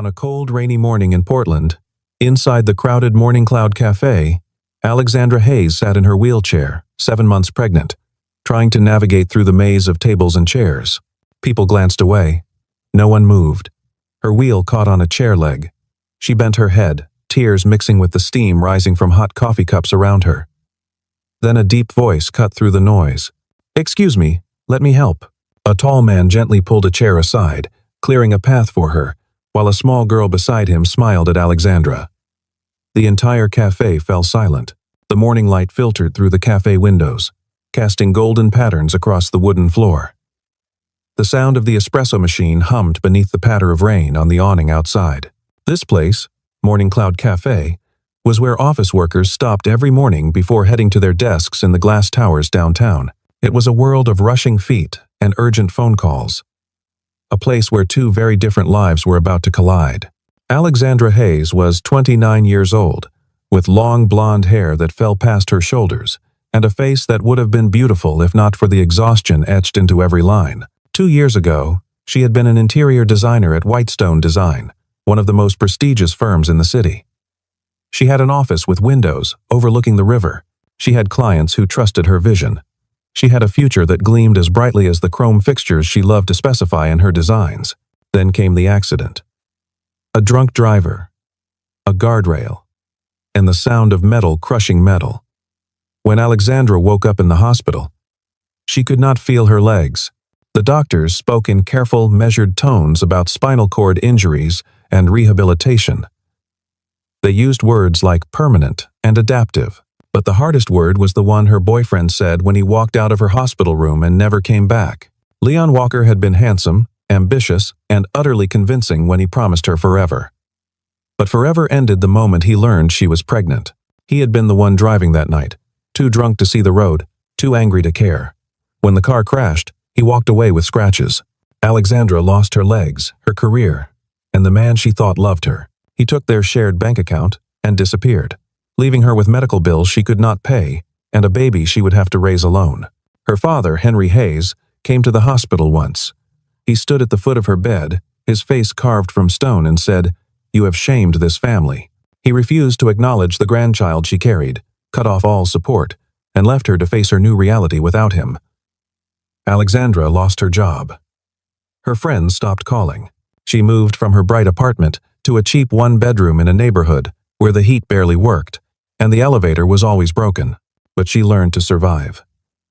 On a cold, rainy morning in Portland, inside the crowded Morning Cloud Cafe, Alexandra Hayes sat in her wheelchair, 7 months pregnant, trying to navigate through the maze of tables and chairs. People glanced away. No one moved. Her wheel caught on a chair leg. She bent her head, tears mixing with the steam rising from hot coffee cups around her. Then a deep voice cut through the noise. "Excuse me, let me help." A tall man gently pulled a chair aside, clearing a path for her, while a small girl beside him smiled at Alexandra. The entire cafe fell silent. The morning light filtered through the cafe windows, casting golden patterns across the wooden floor. The sound of the espresso machine hummed beneath the patter of rain on the awning outside. This place, Morning Cloud Cafe, was where office workers stopped every morning before heading to their desks in the glass towers downtown. It was a world of rushing feet and urgent phone calls. A place where two very different lives were about to collide. Alexandra Hayes was 29 years old, with long blonde hair that fell past her shoulders, and a face that would have been beautiful if not for the exhaustion etched into every line. 2 years ago, she had been an interior designer at Whitestone Design, one of the most prestigious firms in the city. She had an office with windows overlooking the river. She had clients who trusted her vision. She had a future that gleamed as brightly as the chrome fixtures she loved to specify in her designs. Then came the accident. A drunk driver, a guardrail, and the sound of metal crushing metal. When Alexandra woke up in the hospital, she could not feel her legs. The doctors spoke in careful, measured tones about spinal cord injuries and rehabilitation. They used words like permanent and adaptive. But the hardest word was the one her boyfriend said when he walked out of her hospital room and never came back. Leon Walker had been handsome, ambitious, and utterly convincing when he promised her forever. But forever ended the moment he learned she was pregnant. He had been the one driving that night, too drunk to see the road, too angry to care. When the car crashed, he walked away with scratches. Alexandra lost her legs, her career, and the man she thought loved her. He took their shared bank account and disappeared, leaving her with medical bills she could not pay and a baby she would have to raise alone. Her father, Henry Hayes, came to the hospital once. He stood at the foot of her bed, his face carved from stone, and said, "You have shamed this family." He refused to acknowledge the grandchild she carried, cut off all support, and left her to face her new reality without him. Alexandra lost her job. Her friends stopped calling. She moved from her bright apartment to a cheap one-bedroom in a neighborhood where the heat barely worked, and the elevator was always broken. But she learned to survive.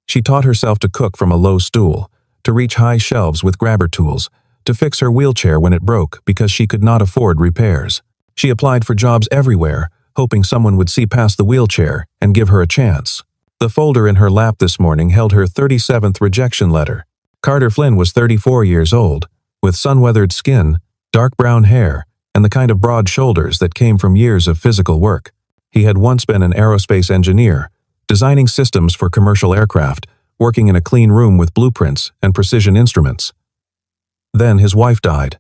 She taught herself to cook from a low stool, to reach high shelves with grabber tools, to fix her wheelchair when it broke because she could not afford repairs. She applied for jobs everywhere, hoping someone would see past the wheelchair and give her a chance. The folder in her lap this morning held her 37th rejection letter. Carter Flynn was 34 years old, with sun-weathered skin, dark brown hair, and the kind of broad shoulders that came from years of physical work. He had once been an aerospace engineer, designing systems for commercial aircraft, working in a clean room with blueprints and precision instruments. Then his wife died,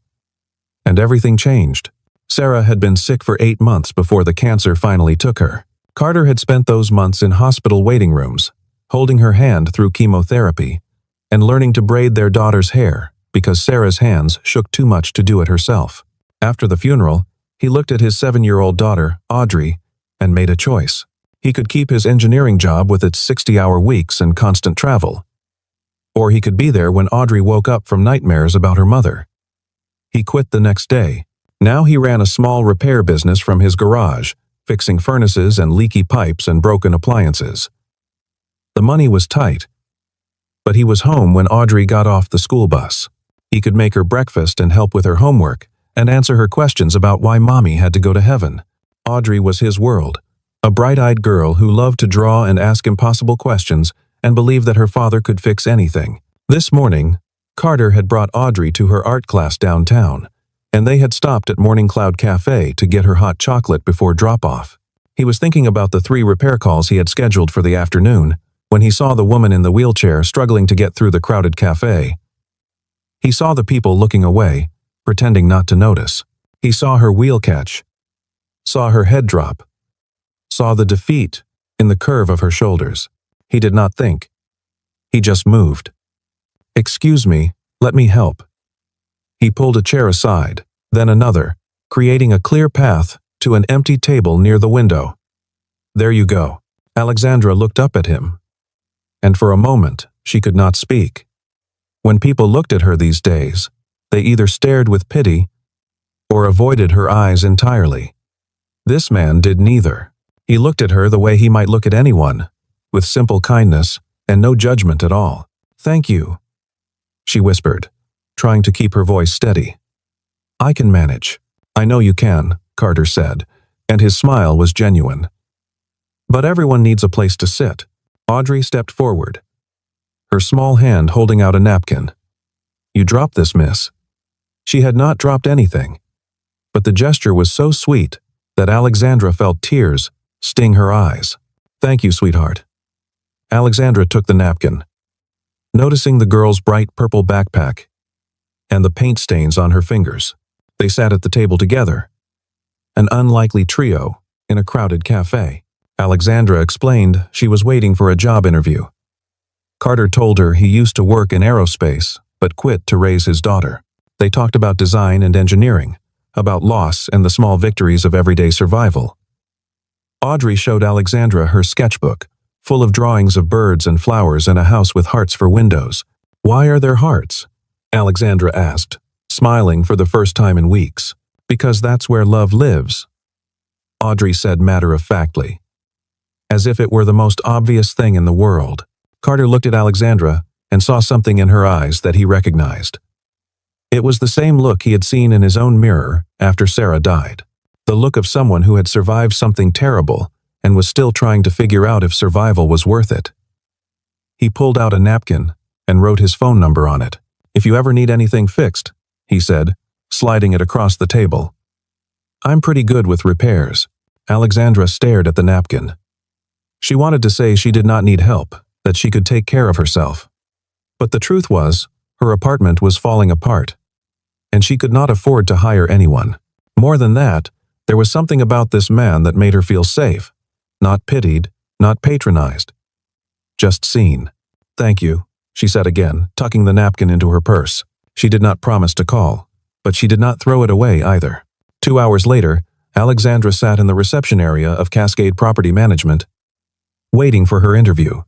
and everything changed. Sarah had been sick for 8 months before the cancer finally took her. Carter had spent those months in hospital waiting rooms, holding her hand through chemotherapy, and learning to braid their daughter's hair because Sarah's hands shook too much to do it herself. After the funeral, he looked at his 7-year-old daughter, Audrey, and made a choice. He could keep his engineering job with its 60-hour weeks and constant travel. Or he could be there when Audrey woke up from nightmares about her mother. He quit the next day. Now he ran a small repair business from his garage, fixing furnaces and leaky pipes and broken appliances. The money was tight, but he was home when Audrey got off the school bus. He could make her breakfast and help with her homework, and answer her questions about why Mommy had to go to heaven. Audrey was his world, a bright-eyed girl who loved to draw and ask impossible questions and believed that her father could fix anything. This morning, Carter had brought Audrey to her art class downtown, and they had stopped at Morning Cloud Cafe to get her hot chocolate before drop-off. He was thinking about the 3 repair calls he had scheduled for the afternoon when he saw the woman in the wheelchair struggling to get through the crowded cafe. He saw the people looking away, pretending not to notice. He saw her wheel catch, saw her head drop, saw the defeat in the curve of her shoulders. He did not think. He just moved. "Excuse me, let me help." He pulled a chair aside, then another, creating a clear path to an empty table near the window. "There you go." Alexandra looked up at him, and for a moment she could not speak. When people looked at her these days, they either stared with pity or avoided her eyes entirely. This man did neither. He looked at her the way he might look at anyone, with simple kindness and no judgment at all. "Thank you," she whispered, trying to keep her voice steady. "I can manage." "I know you can," Carter said, and his smile was genuine. "But everyone needs a place to sit." Audrey stepped forward, her small hand holding out a napkin. "You dropped this, miss." She had not dropped anything, but the gesture was so sweet that Alexandra felt tears sting her eyes. "Thank you, sweetheart." Alexandra took the napkin, noticing the girl's bright purple backpack and the paint stains on her fingers. They sat at the table together, an unlikely trio in a crowded cafe. Alexandra explained she was waiting for a job interview. Carter told her he used to work in aerospace, but quit to raise his daughter. They talked about design and engineering, about loss and the small victories of everyday survival. Audrey showed Alexandra her sketchbook, full of drawings of birds and flowers and a house with hearts for windows. "Why are there hearts?" Alexandra asked, smiling for the first time in weeks. "Because that's where love lives," Audrey said matter-of-factly, as if it were the most obvious thing in the world. Carter looked at Alexandra and saw something in her eyes that he recognized. It was the same look he had seen in his own mirror after Sarah died. The look of someone who had survived something terrible and was still trying to figure out if survival was worth it. He pulled out a napkin and wrote his phone number on it. "If you ever need anything fixed," he said, sliding it across the table. "I'm pretty good with repairs." Alexandra stared at the napkin. She wanted to say she did not need help, that she could take care of herself. But the truth was, her apartment was falling apart, and she could not afford to hire anyone. More than that, there was something about this man that made her feel safe, not pitied, not patronized, just seen. "Thank you," she said again, tucking the napkin into her purse. She did not promise to call, but she did not throw it away either. 2 hours later, Alexandra sat in the reception area of Cascade Property Management, waiting for her interview.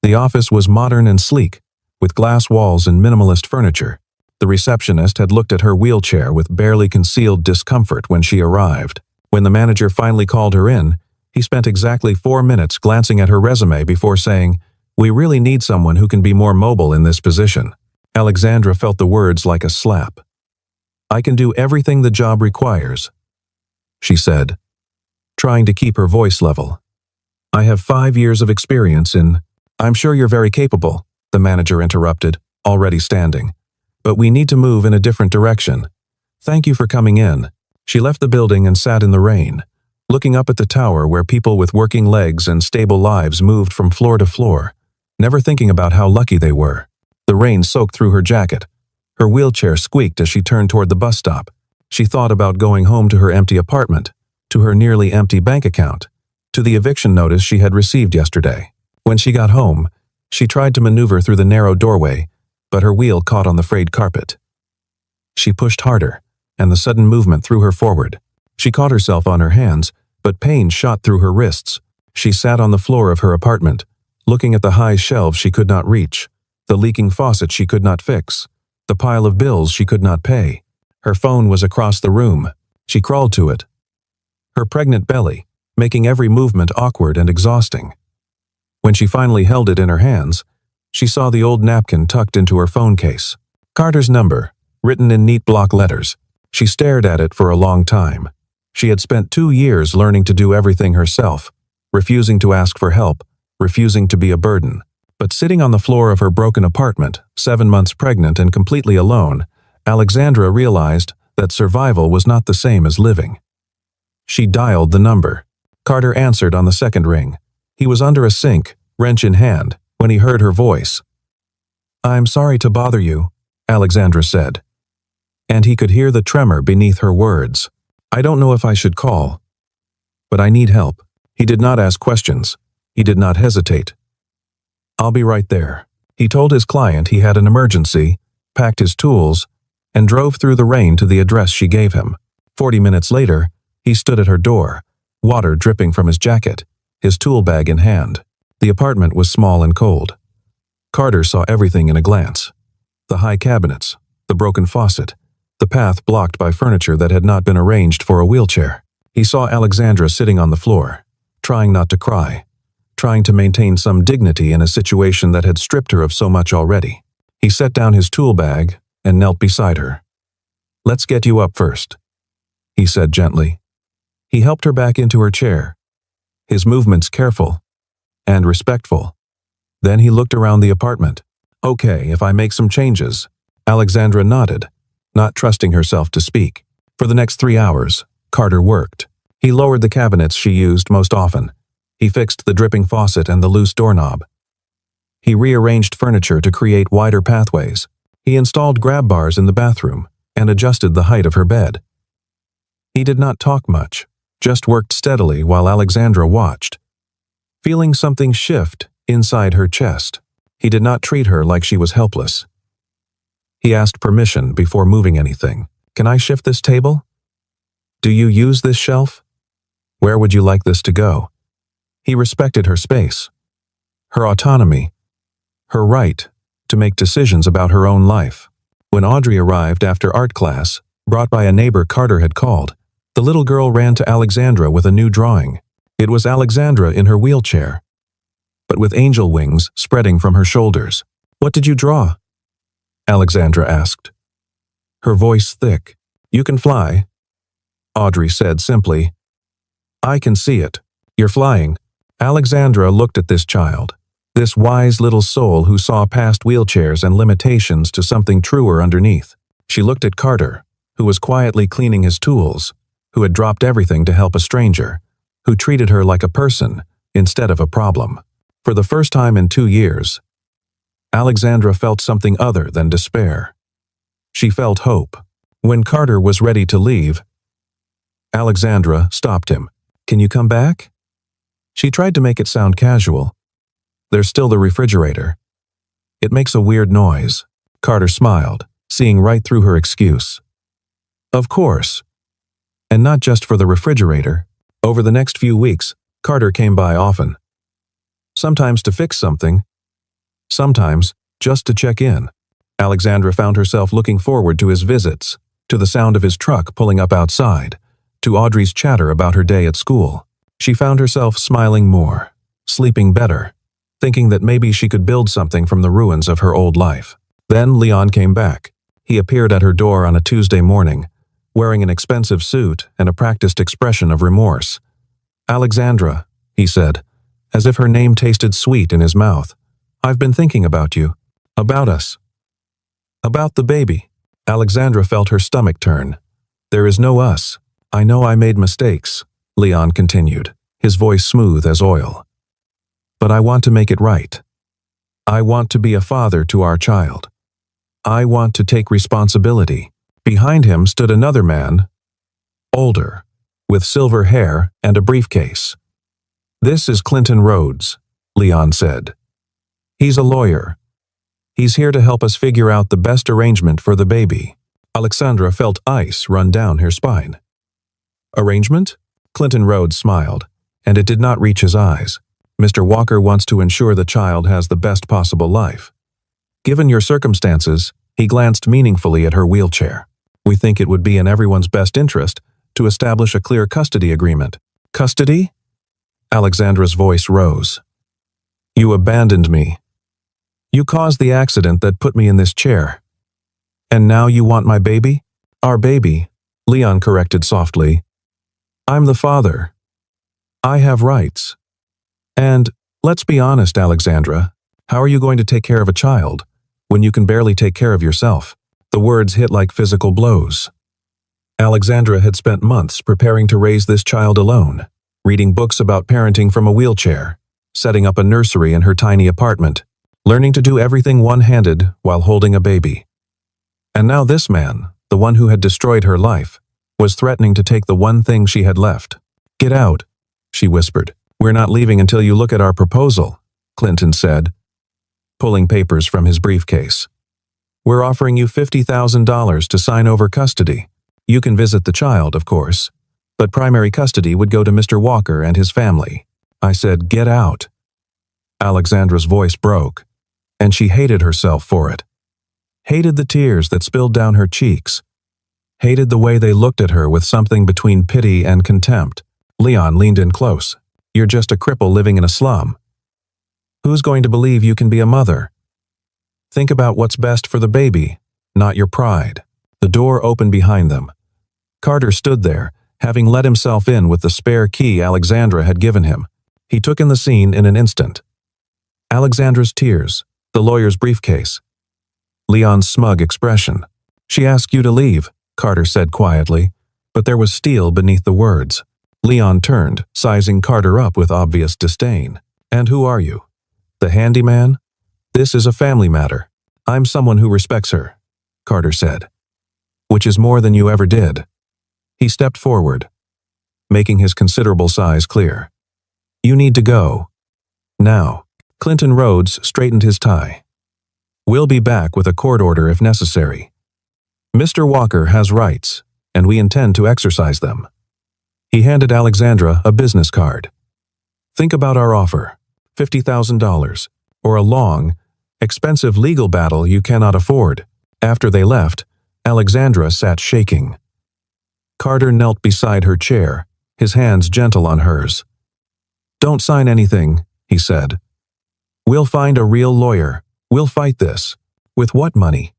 The office was modern and sleek, with glass walls and minimalist furniture. The receptionist had looked at her wheelchair with barely concealed discomfort when she arrived. When the manager finally called her in, he spent exactly 4 minutes glancing at her resume before saying, "We really need someone who can be more mobile in this position." Alexandra felt the words like a slap. "I can do everything the job requires," she said, trying to keep her voice level. "I have 5 years of experience in—" "I'm sure you're very capable," the manager interrupted, already standing. "But we need to move in a different direction. Thank you for coming in." She left the building and sat in the rain, looking up at the tower where people with working legs and stable lives moved from floor to floor, never thinking about how lucky they were. The rain soaked through her jacket. Her wheelchair squeaked as she turned toward the bus stop. She thought about going home to her empty apartment, to her nearly empty bank account, to the eviction notice she had received yesterday. When she got home, she tried to maneuver through the narrow doorway, but her wheel caught on the frayed carpet. She pushed harder, and the sudden movement threw her forward. She caught herself on her hands, but pain shot through her wrists. She sat on the floor of her apartment, looking at the high shelves she could not reach, the leaking faucet she could not fix, the pile of bills she could not pay. Her phone was across the room. She crawled to it, her pregnant belly making every movement awkward and exhausting. When she finally held it in her hands, she saw the old napkin tucked into her phone case. Carter's number, written in neat block letters. She stared at it for a long time. She had spent 2 years learning to do everything herself, refusing to ask for help, refusing to be a burden. But sitting on the floor of her broken apartment, 7 months pregnant and completely alone, Alexandra realized that survival was not the same as living. She dialed the number. Carter answered on the second ring. He was under a sink, wrench in hand, when he heard her voice. "I'm sorry to bother you," Alexandra said. And he could hear the tremor beneath her words. "I don't know if I should call, but I need help." He did not ask questions. He did not hesitate. "I'll be right there." He told his client he had an emergency, packed his tools, and drove through the rain to the address she gave him. 40 minutes later, he stood at her door, water dripping from his jacket, his tool bag in hand. The apartment was small and cold. Carter saw everything in a glance. The high cabinets, the broken faucet, the path blocked by furniture that had not been arranged for a wheelchair. He saw Alexandra sitting on the floor, trying not to cry, trying to maintain some dignity in a situation that had stripped her of so much already. He set down his tool bag and knelt beside her. "Let's get you up first," he said gently. He helped her back into her chair, his movements careful and respectful. Then he looked around the apartment. "Okay, if I make some changes." Alexandra nodded, not trusting herself to speak. For the next 3 hours, Carter worked. He lowered the cabinets she used most often. He fixed the dripping faucet and the loose doorknob. He rearranged furniture to create wider pathways. He installed grab bars in the bathroom and adjusted the height of her bed. He did not talk much, just worked steadily while Alexandra watched, feeling something shift inside her chest. He did not treat her like she was helpless. He asked permission before moving anything. "Can I shift this table? Do you use this shelf? Where would you like this to go?" He respected her space, her autonomy, her right to make decisions about her own life. When Audrey arrived after art class, brought by a neighbor Carter had called, the little girl ran to Alexandra with a new drawing. It was Alexandra in her wheelchair, but with angel wings spreading from her shoulders. "What did you draw?" Alexandra asked, her voice thick. "You can fly," Audrey said simply. "I can see it. You're flying." Alexandra looked at this child, this wise little soul who saw past wheelchairs and limitations to something truer underneath. She looked at Carter, who was quietly cleaning his tools, who had dropped everything to help a stranger, who treated her like a person instead of a problem. For the first time in 2 years, Alexandra felt something other than despair. She felt hope. When Carter was ready to leave, Alexandra stopped him. "Can you come back?" She tried to make it sound casual. "There's still the refrigerator. It makes a weird noise." Carter smiled, seeing right through her excuse. "Of course. And not just for the refrigerator." Over the next few weeks, Carter came by often. Sometimes to fix something, sometimes just to check in. Alexandra found herself looking forward to his visits, to the sound of his truck pulling up outside, to Audrey's chatter about her day at school. She found herself smiling more, sleeping better, thinking that maybe she could build something from the ruins of her old life. Then Leon came back. He appeared at her door on a Tuesday morning, wearing an expensive suit and a practiced expression of remorse. "Alexandra," he said, as if her name tasted sweet in his mouth. "I've been thinking about you. About us. About the baby." Alexandra felt her stomach turn. "There is no us. I know I made mistakes," Leon continued, his voice smooth as oil. "But I want to make it right. I want to be a father to our child. I want to take responsibility." Behind him stood another man, older, with silver hair and a briefcase. "This is Clinton Rhodes," Leon said. "He's a lawyer. He's here to help us figure out the best arrangement for the baby." Alexandra felt ice run down her spine. "Arrangement?" Clinton Rhodes smiled, and it did not reach his eyes. "Mr. Walker wants to ensure the child has the best possible life. Given your circumstances," he glanced meaningfully at her wheelchair, "we think it would be in everyone's best interest to establish a clear custody agreement." "Custody?" Alexandra's voice rose. "You abandoned me. You caused the accident that put me in this chair. And now you want my baby?" "Our baby," Leon corrected softly. "I'm the father. I have rights. And, let's be honest, Alexandra, how are you going to take care of a child when you can barely take care of yourself?" The words hit like physical blows. Alexandra had spent months preparing to raise this child alone, reading books about parenting from a wheelchair, setting up a nursery in her tiny apartment, learning to do everything one-handed while holding a baby. And now this man, the one who had destroyed her life, was threatening to take the one thing she had left. "Get out," she whispered. "We're not leaving until you look at our proposal," Clinton said, pulling papers from his briefcase. "We're offering you $50,000 to sign over custody." You can visit the child, of course, but primary custody would go to Mr. Walker and his family. I said, get out. Alexandra's voice broke, and she hated herself for it. Hated the tears that spilled down her cheeks. Hated the way they looked at her with something between pity and contempt. Leon leaned in close. You're just a cripple living in a slum. Who's going to believe you can be a mother? Think about what's best for the baby, not your pride. The door opened behind them. Carter stood there, having let himself in with the spare key Alexandra had given him. He took in the scene in an instant. Alexandra's tears, the lawyer's briefcase, Leon's smug expression. She asked you to leave, Carter said quietly, but there was steel beneath the words. Leon turned, sizing Carter up with obvious disdain. And who are you? The handyman? This is a family matter. I'm someone who respects her, Carter said. Which is more than you ever did. He stepped forward, making his considerable size clear. You need to go. Now. Clinton Rhodes straightened his tie. We'll be back with a court order if necessary. Mr. Walker has rights, and we intend to exercise them. He handed Alexandra a business card. Think about our offer, $50,000, or a long, expensive legal battle you cannot afford. After they left, Alexandra sat shaking. Carter knelt beside her chair, his hands gentle on hers. Don't sign anything, he said. We'll find a real lawyer. We'll fight this. With what money?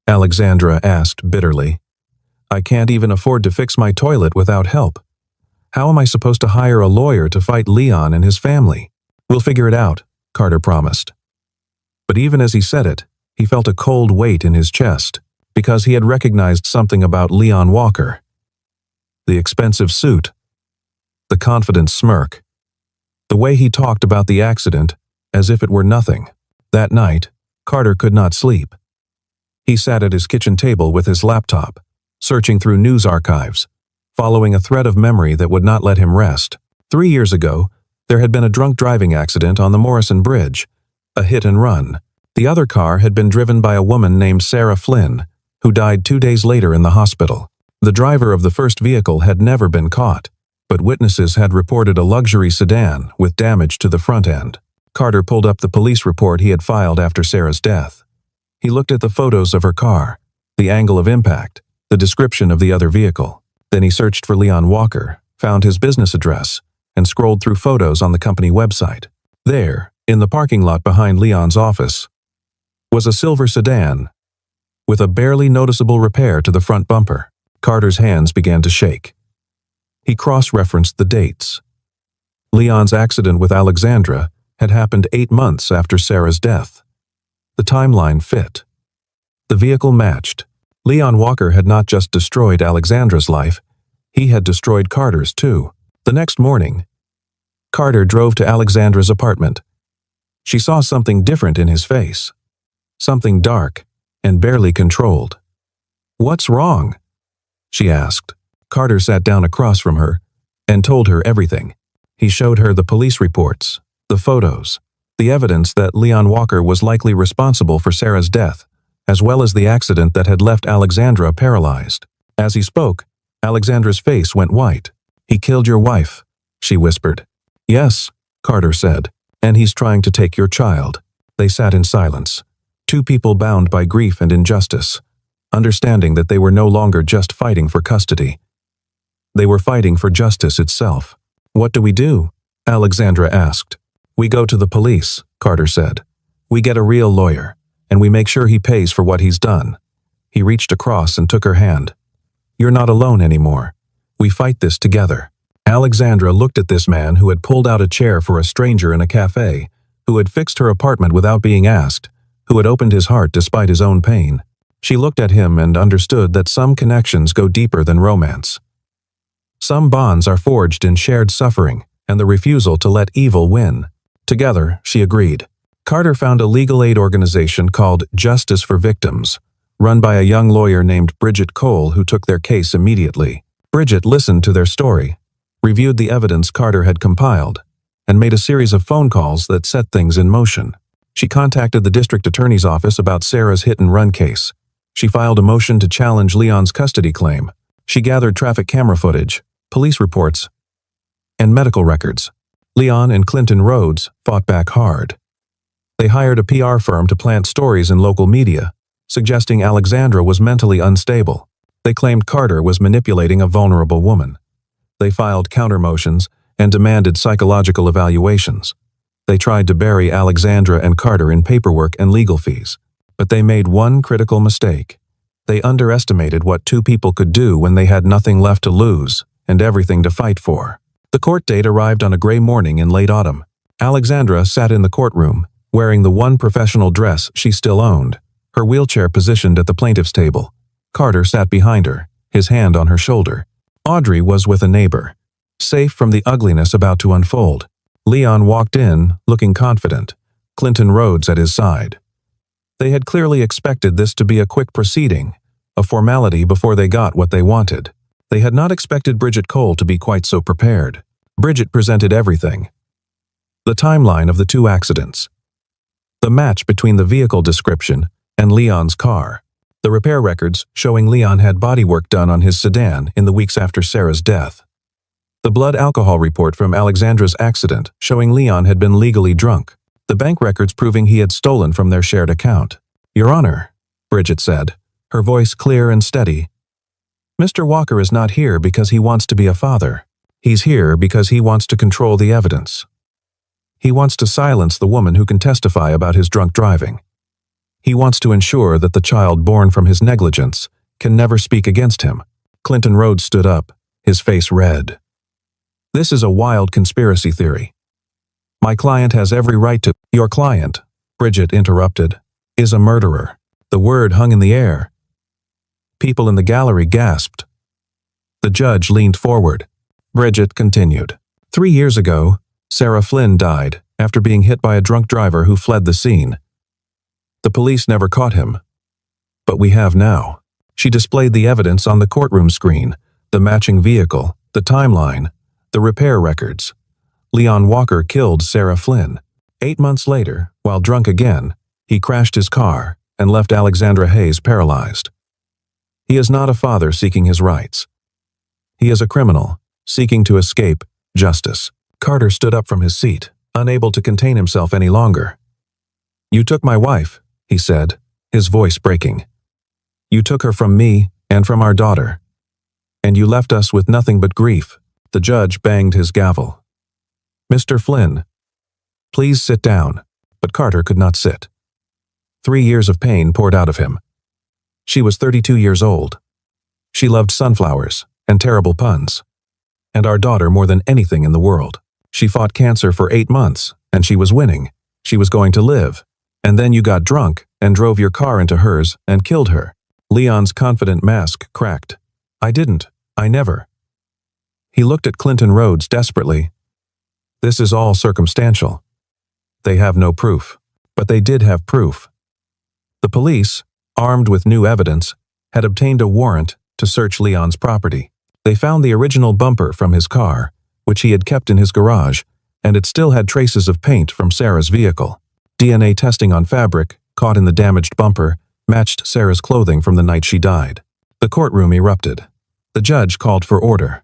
Alexandra asked bitterly. I can't even afford to fix my toilet without help. How am I supposed to hire a lawyer to fight Leon and his family? We'll figure it out, Carter promised. But even as he said it, he felt a cold weight in his chest, because he had recognized something about Leon Walker. The expensive suit. The confident smirk. The way he talked about the accident, as if it were nothing. That night, Carter could not sleep. He sat at his kitchen table with his laptop, searching through news archives, following a thread of memory that would not let him rest. 3 years ago, there had been a drunk driving accident on the Morrison Bridge, a hit and run. The other car had been driven by a woman named Sarah Flynn, who died 2 days later in the hospital. The driver of the first vehicle had never been caught, but witnesses had reported a luxury sedan with damage to the front end. Carter pulled up the police report he had filed after Sarah's death. He looked at the photos of her car, the angle of impact, the description of the other vehicle. Then he searched for Leon Walker, found his business address, and scrolled through photos on the company website. There, in the parking lot behind Leon's office, was a silver sedan with a barely noticeable repair to the front bumper. Carter's hands began to shake. He cross-referenced the dates. Leon's accident with Alexandra had happened 8 months after Sarah's death. The timeline fit. The vehicle matched. Leon Walker had not just destroyed Alexandra's life, he had destroyed Carter's too. The next morning, Carter drove to Alexandra's apartment. She saw something different in his face. Something dark and barely controlled. What's wrong? She asked. Carter sat down across from her and told her everything. He showed her the police reports, the photos, the evidence that Leon Walker was likely responsible for Sarah's death, as well as the accident that had left Alexandra paralyzed. As he spoke, Alexandra's face went white. He killed your wife, she whispered. Yes, Carter said, and he's trying to take your child. They sat in silence, 2 people bound by grief and injustice, understanding that they were no longer just fighting for custody. They were fighting for justice itself. What do we do? Alexandra asked. We go to the police, Carter said. We get a real lawyer, and we make sure he pays for what he's done. He reached across and took her hand. You're not alone anymore. We fight this together. Alexandra looked at this man who had pulled out a chair for a stranger in a cafe, who had fixed her apartment without being asked, who had opened his heart despite his own pain. She looked at him and understood that some connections go deeper than romance. Some bonds are forged in shared suffering and the refusal to let evil win. Together, she agreed. Carter found a legal aid organization called Justice for Victims, run by a young lawyer named Bridget Cole who took their case immediately. Bridget listened to their story, reviewed the evidence Carter had compiled, and made a series of phone calls that set things in motion. She contacted the district attorney's office about Sarah's hit-and-run case. She filed a motion to challenge Leon's custody claim, She gathered traffic camera footage, police reports, and medical records. Leon and Clinton Rhodes fought back hard. They hired a PR firm to plant stories in local media, suggesting Alexandra was mentally unstable. They claimed Carter was manipulating a vulnerable woman. They filed counter-motions and demanded psychological evaluations. They tried to bury Alexandra and Carter in paperwork and legal fees. But they made one critical mistake. They underestimated what two people could do when they had nothing left to lose and everything to fight for. The court date arrived on a gray morning in late autumn. Alexandra sat in the courtroom, wearing the one professional dress she still owned, her wheelchair positioned at the plaintiff's table. Carter sat behind her, his hand on her shoulder. Audrey was with a neighbor, safe from the ugliness about to unfold. Leon walked in, looking confident, Clinton Rhodes at his side. They had clearly expected this to be a quick proceeding, a formality before they got what they wanted. They had not expected Bridget Cole to be quite so prepared. Bridget presented everything. The timeline of the two accidents. The match between the vehicle description and Leon's car. The repair records showing Leon had bodywork done on his sedan in the weeks after Sarah's death. The blood alcohol report from Alexandra's accident showing Leon had been legally drunk. The bank records proving he had stolen from their shared account. "Your Honor," Bridget said, her voice clear and steady. "Mr. Walker is not here because he wants to be a father. He's here because he wants to control the evidence. He wants to silence the woman who can testify about his drunk driving. He wants to ensure that the child born from his negligence can never speak against him." Clinton Rhodes stood up, his face red. "This is a wild conspiracy theory. My client has every right to—" "Your client," Bridget interrupted, "is a murderer." The word hung in the air. People in the gallery gasped. The judge leaned forward. Bridget continued. 3 years ago, Sarah Flynn died after being hit by a drunk driver who fled the scene. The police never caught him. But we have now. She displayed the evidence on the courtroom screen, the matching vehicle, the timeline, the repair records. Leon Walker killed Sarah Flynn. 8 months later, while drunk again, he crashed his car and left Alexandra Hayes paralyzed. He is not a father seeking his rights. He is a criminal, seeking to escape justice. Carter stood up from his seat, unable to contain himself any longer. "You took my wife," he said, his voice breaking. "You took her from me and from our daughter. And you left us with nothing but grief." The judge banged his gavel. "Mr. Flynn, please sit down." But Carter could not sit. 3 years of pain poured out of him. She was 32 years old. She loved sunflowers and terrible puns. And our daughter more than anything in the world. She fought cancer for 8 months, and she was winning. She was going to live. And then you got drunk and drove your car into hers and killed her. Leon's confident mask cracked. "I didn't. I never." He looked at Clinton Rhodes desperately. "This is all circumstantial. They have no proof. But they did have proof." The police, armed with new evidence, had obtained a warrant to search Leon's property. They found the original bumper from his car, which he had kept in his garage, and it still had traces of paint from Sarah's vehicle. DNA testing on fabric, caught in the damaged bumper, matched Sarah's clothing from the night she died. The courtroom erupted. The judge called for order.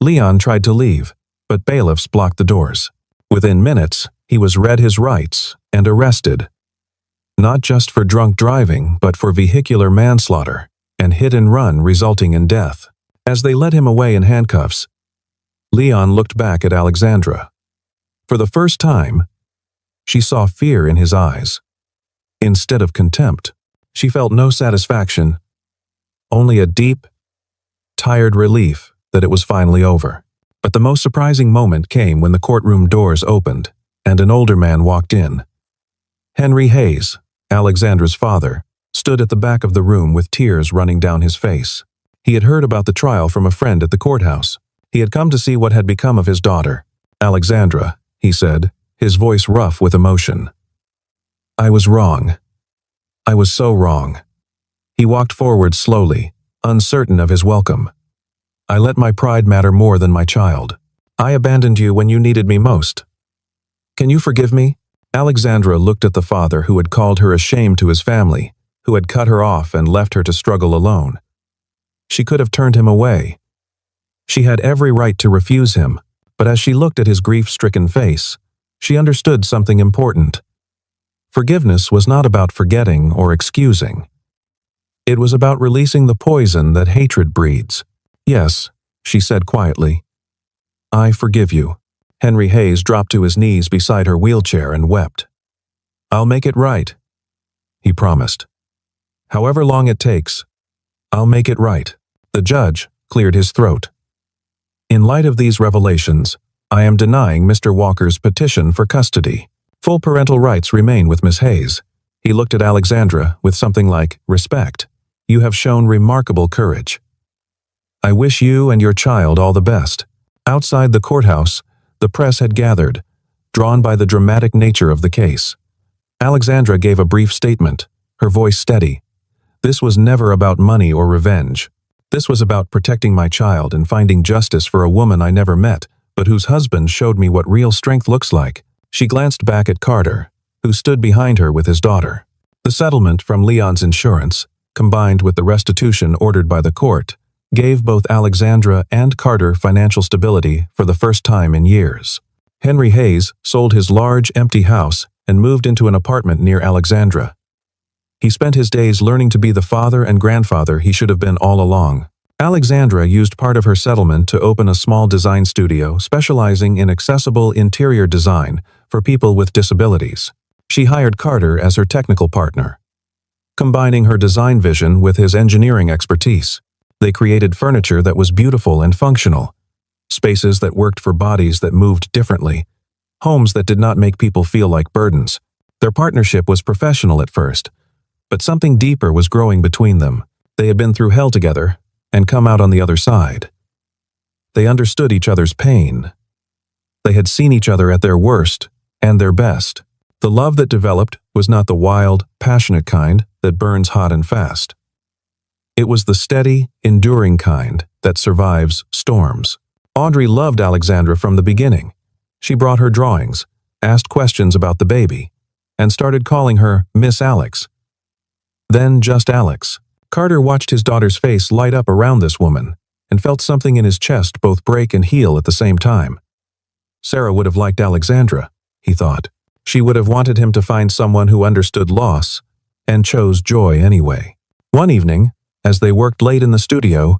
Leon tried to leave, but bailiffs blocked the doors. Within minutes, he was read his rights and arrested. Not just for drunk driving, but for vehicular manslaughter and hit and run resulting in death. As they led him away in handcuffs, Leon looked back at Alexandra. For the first time, she saw fear in his eyes. Instead of contempt, she felt no satisfaction, only a deep, tired relief that it was finally over. But the most surprising moment came when the courtroom doors opened and an older man walked in. Henry Hayes, Alexandra's father, stood at the back of the room with tears running down his face. He had heard about the trial from a friend at the courthouse. He had come to see what had become of his daughter. "Alexandra," he said, his voice rough with emotion. "I was wrong. I was so wrong." He walked forward slowly, uncertain of his welcome. "I let my pride matter more than my child. I abandoned you when you needed me most. Can you forgive me?" Alexandra looked at the father who had called her a shame to his family, who had cut her off and left her to struggle alone. She could have turned him away. She had every right to refuse him, but as she looked at his grief-stricken face, she understood something important. Forgiveness was not about forgetting or excusing. It was about releasing the poison that hatred breeds. "Yes," she said quietly. "I forgive you." Henry Hayes dropped to his knees beside her wheelchair and wept. "I'll make it right," he promised. "However long it takes, I'll make it right." The judge cleared his throat. "In light of these revelations, I am denying Mr. Walker's petition for custody. Full parental rights remain with Miss Hayes." He looked at Alexandra with something like respect. "You have shown remarkable courage. I wish you and your child all the best." Outside the courthouse, the press had gathered, drawn by the dramatic nature of the case. Alexandra gave a brief statement, her voice steady. "This was never about money or revenge. This was about protecting my child and finding justice for a woman I never met, but whose husband showed me what real strength looks like." She glanced back at Carter, who stood behind her with his daughter. The settlement from Leon's insurance, combined with the restitution ordered by the court, gave both Alexandra and Carter financial stability for the first time in years. Henry Hayes sold his large, empty house and moved into an apartment near Alexandra. He spent his days learning to be the father and grandfather he should have been all along. Alexandra used part of her settlement to open a small design studio specializing in accessible interior design for people with disabilities. She hired Carter as her technical partner. Combining her design vision with his engineering expertise, they created furniture that was beautiful and functional, spaces that worked for bodies that moved differently, homes that did not make people feel like burdens. Their partnership was professional at first, but something deeper was growing between them. They had been through hell together and come out on the other side. They understood each other's pain. They had seen each other at their worst and their best. The love that developed was not the wild, passionate kind that burns hot and fast. It was the steady, enduring kind that survives storms. Audrey loved Alexandra from the beginning. She brought her drawings, asked questions about the baby, and started calling her Miss Alex. Then just Alex. Carter watched his daughter's face light up around this woman and felt something in his chest both break and heal at the same time. Sarah would have liked Alexandra, he thought. She would have wanted him to find someone who understood loss and chose joy anyway. One evening, as they worked late in the studio,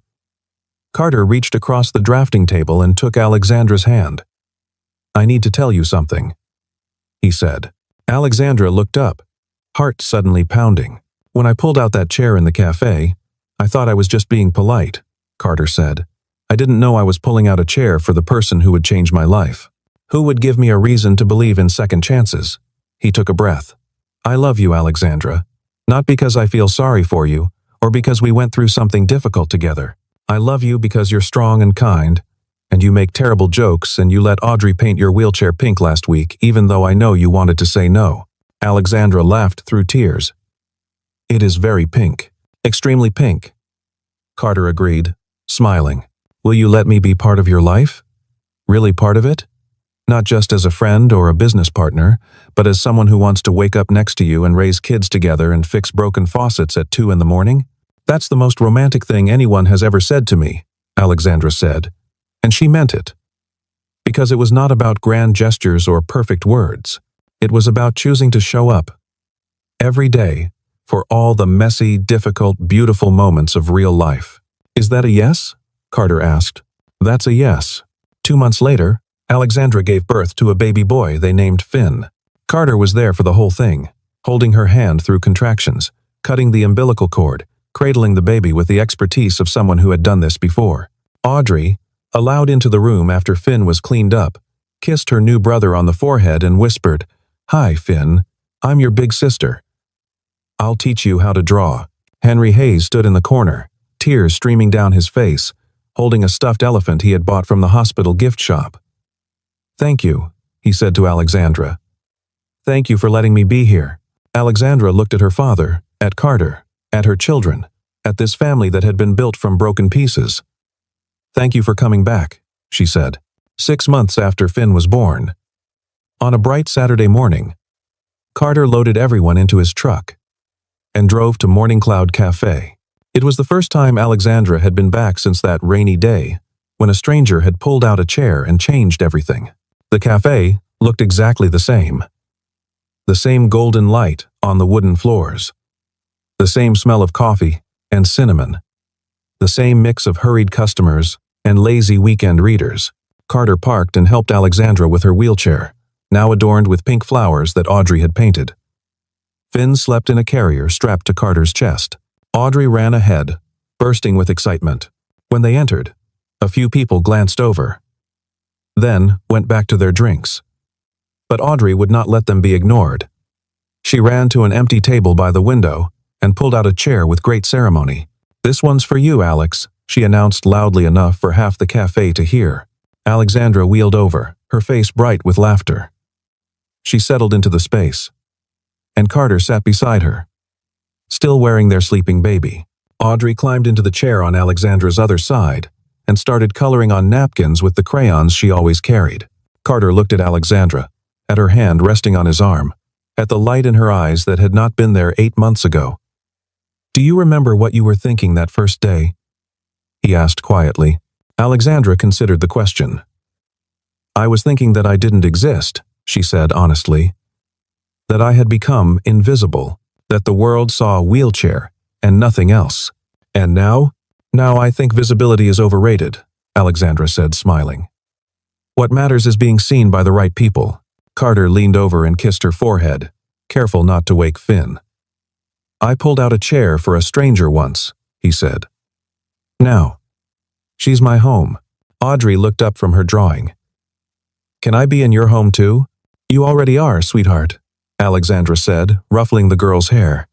Carter reached across the drafting table and took Alexandra's hand. "I need to tell you something," he said. Alexandra looked up, heart suddenly pounding. "When I pulled out that chair in the cafe, I thought I was just being polite," Carter said. "I didn't know I was pulling out a chair for the person who would change my life. Who would give me a reason to believe in second chances?" He took a breath. "I love you, Alexandra. Not because I feel sorry for you, or because we went through something difficult together. I love you because you're strong and kind, and you make terrible jokes, and you let Audrey paint your wheelchair pink last week, even though I know you wanted to say no." Alexandra laughed through tears. "It is very pink. Extremely pink," Carter agreed, smiling. "Will you let me be part of your life? Really part of it? Not just as a friend or a business partner, but as someone who wants to wake up next to you and raise kids together and fix broken faucets at 2 in the morning? That's the most romantic thing anyone has ever said to me," Alexandra said, and she meant it. Because it was not about grand gestures or perfect words. It was about choosing to show up every day for all the messy, difficult, beautiful moments of real life. "Is that a yes?" Carter asked. "That's a yes." 2 months later, Alexandra gave birth to a baby boy they named Finn. Carter was there for the whole thing, holding her hand through contractions, cutting the umbilical cord, cradling the baby with the expertise of someone who had done this before. Audrey, allowed into the room after Finn was cleaned up, kissed her new brother on the forehead and whispered, "Hi, Finn. I'm your big sister. I'll teach you how to draw." Henry Hayes stood in the corner, tears streaming down his face, holding a stuffed elephant he had bought from the hospital gift shop. "Thank you," he said to Alexandra. "Thank you for letting me be here." Alexandra looked at her father, at Carter, at her children, at this family that had been built from broken pieces. "Thank you for coming back," she said. 6 months after Finn was born. On a bright Saturday morning, Carter loaded everyone into his truck and drove to Morning Cloud Cafe. It was the first time Alexandra had been back since that rainy day, when a stranger had pulled out a chair and changed everything. The cafe looked exactly the same. The same golden light on the wooden floors. The same smell of coffee and cinnamon. The same mix of hurried customers and lazy weekend readers. Carter parked and helped Alexandra with her wheelchair, now adorned with pink flowers that Audrey had painted. Finn slept in a carrier strapped to Carter's chest. Audrey ran ahead, bursting with excitement. When they entered, a few people glanced over, then went back to their drinks. But Audrey would not let them be ignored. She ran to an empty table by the window and pulled out a chair with great ceremony. "This one's for you, Alex," she announced loudly enough for half the cafe to hear. Alexandra wheeled over, her face bright with laughter. She settled into the space, and Carter sat beside her, still wearing their sleeping baby. Audrey climbed into the chair on Alexandra's other side and started coloring on napkins with the crayons she always carried. Carter looked at Alexandra, at her hand resting on his arm, at the light in her eyes that had not been there 8 months ago. "Do you remember what you were thinking that first day?" he asked quietly. Alexandra considered the question. "I was thinking that I didn't exist," she said honestly. "That I had become invisible, that the world saw a wheelchair and nothing else. And now? Now I think visibility is overrated," Alexandra said, smiling. "What matters is being seen by the right people." Carter leaned over and kissed her forehead, careful not to wake Finn. "I pulled out a chair for a stranger once," he said. "Now, she's my home." Audrey looked up from her drawing. "Can I be in your home too?" "You already are, sweetheart," Alexandra said, ruffling the girl's hair.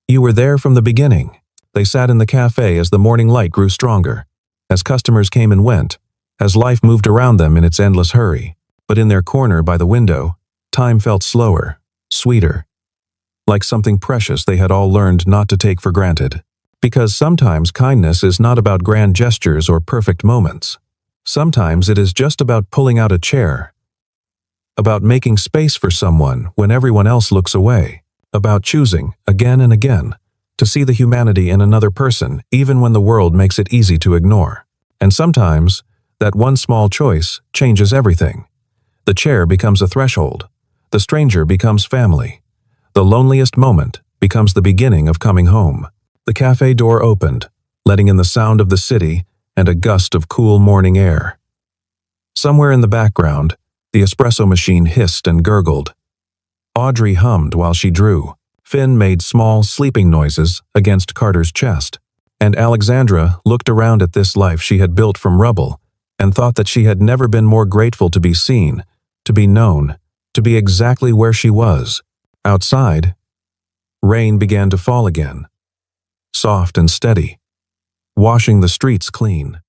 "You were there from the beginning." They sat in the cafe as the morning light grew stronger, as customers came and went, as life moved around them in its endless hurry. But in their corner by the window, time felt slower, sweeter, like something precious they had all learned not to take for granted. Because sometimes kindness is not about grand gestures or perfect moments. Sometimes it is just about pulling out a chair, about making space for someone when everyone else looks away, about choosing, again and again, to see the humanity in another person even when the world makes it easy to ignore. And sometimes, that one small choice changes everything. The chair becomes a threshold. The stranger becomes family. The loneliest moment becomes the beginning of coming home. The cafe door opened, letting in the sound of the city and a gust of cool morning air. Somewhere in the background, the espresso machine hissed and gurgled. Audrey hummed while she drew. Finn made small, sleeping noises against Carter's chest. And Alexandra looked around at this life she had built from rubble and thought that she had never been more grateful to be seen, to be known, to be exactly where she was. Outside, rain began to fall again, soft and steady, washing the streets clean.